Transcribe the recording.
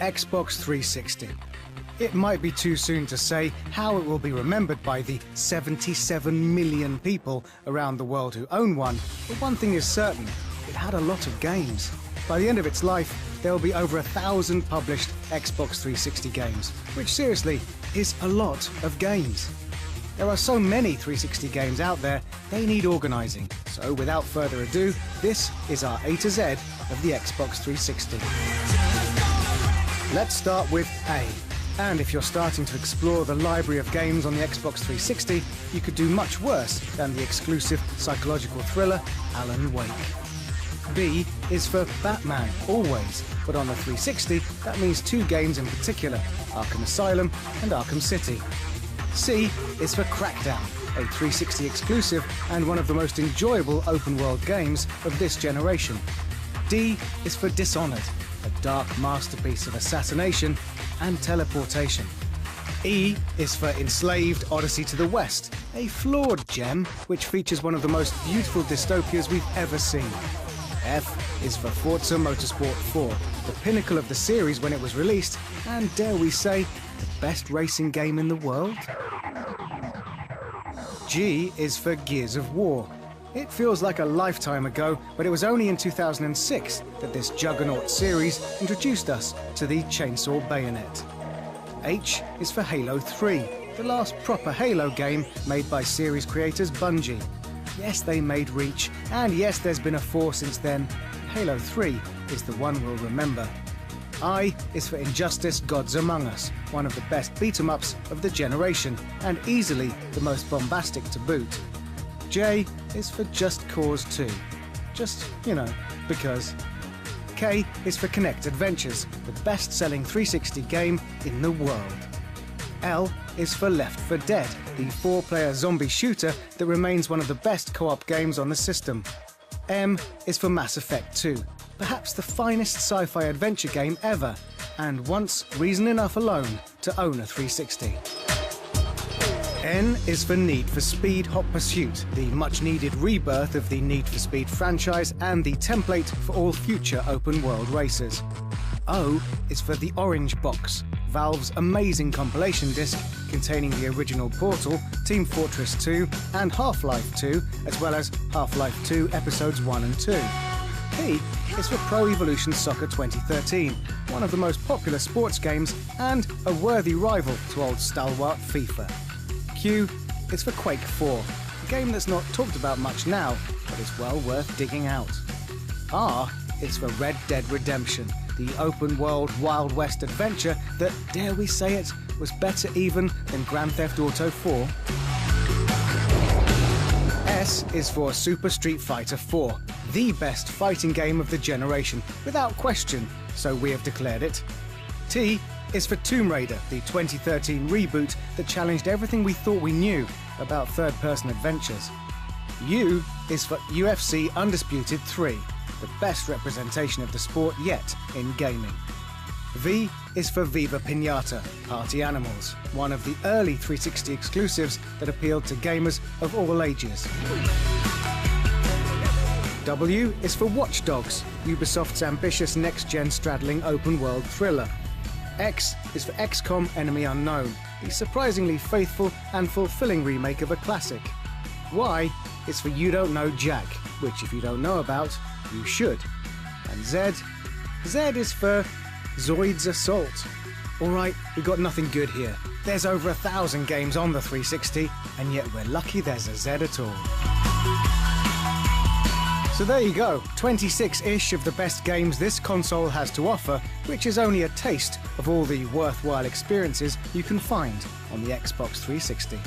Xbox 360. It might be too soon to say how it will be remembered by the 77 million people around the world who own one, but one thing is certain, it had a lot of games. By the end of its life, there will be over 1,000 published Xbox 360 games, which seriously is a lot of games. There are so many 360 games out there, they need organising. So without further ado, this is our A to Z of the Xbox 360. Let's start with A. And if you're starting to explore the library of games on the Xbox 360, you could do much worse than the exclusive psychological thriller Alan Wake. B is for Batman, always, but on the 360, that means two games in particular, Arkham Asylum and Arkham City. C is for Crackdown, a 360 exclusive and one of the most enjoyable open-world games of this generation. D is for Dishonored, a dark masterpiece of assassination and teleportation. E is for Enslaved Odyssey to the West, a flawed gem which features one of the most beautiful dystopias we've ever seen. F is for Forza Motorsport 4, the pinnacle of the series when it was released, and dare we say, the best racing game in the world? G is for Gears of War. It feels like a lifetime ago, but it was only in 2006 that this juggernaut series introduced us to the chainsaw bayonet. H is for Halo 3, the last proper Halo game made by series creators Bungie. Yes, they made Reach, and yes, there's been a 4 since then. Halo 3 is the one we'll remember. I is for Injustice Gods Among Us, one of the best beat-em-ups of the generation, and easily the most bombastic to boot. J is for Just Cause 2. Just, because. K is for Kinect Adventures, the best-selling 360 game in the world. L is for Left 4 Dead, the 4-player zombie shooter that remains one of the best co-op games on the system. M is for Mass Effect 2, perhaps the finest sci-fi adventure game ever, and once reason enough alone to own a 360. N is for Need for Speed Hot Pursuit, the much-needed rebirth of the Need for Speed franchise and the template for all future open-world races. O is for The Orange Box, Valve's amazing compilation disc containing the original Portal, Team Fortress 2 and Half-Life 2, as well as Half-Life 2 Episodes 1 and 2. P is for Pro Evolution Soccer 2013, one of the most popular sports games and a worthy rival to old stalwart FIFA. Q is for Quake 4, a game that's not talked about much now, but is well worth digging out. R is for Red Dead Redemption, the open-world Wild West adventure that, dare we say it, was better even than Grand Theft Auto 4. S is for Super Street Fighter 4, the best fighting game of the generation, without question, so we have declared it. T is for Tomb Raider, the 2013 reboot that challenged everything we thought we knew about third-person adventures. U is for UFC Undisputed 3, the best representation of the sport yet in gaming. V is for Viva Pinata, Party Animals, one of the early 360 exclusives that appealed to gamers of all ages. W is for Watch Dogs, Ubisoft's ambitious next-gen straddling open-world thriller. X is for XCOM Enemy Unknown, the surprisingly faithful and fulfilling remake of a classic. Y is for You Don't Know Jack, which if you don't know about, you should. And Z is for Zoid's Assault. Alright, we got nothing good here. There's over 1,000 games on the 360, and yet we're lucky there's a Z at all. So there you go, 26-ish of the best games this console has to offer, which is only a taste of all the worthwhile experiences you can find on the Xbox 360.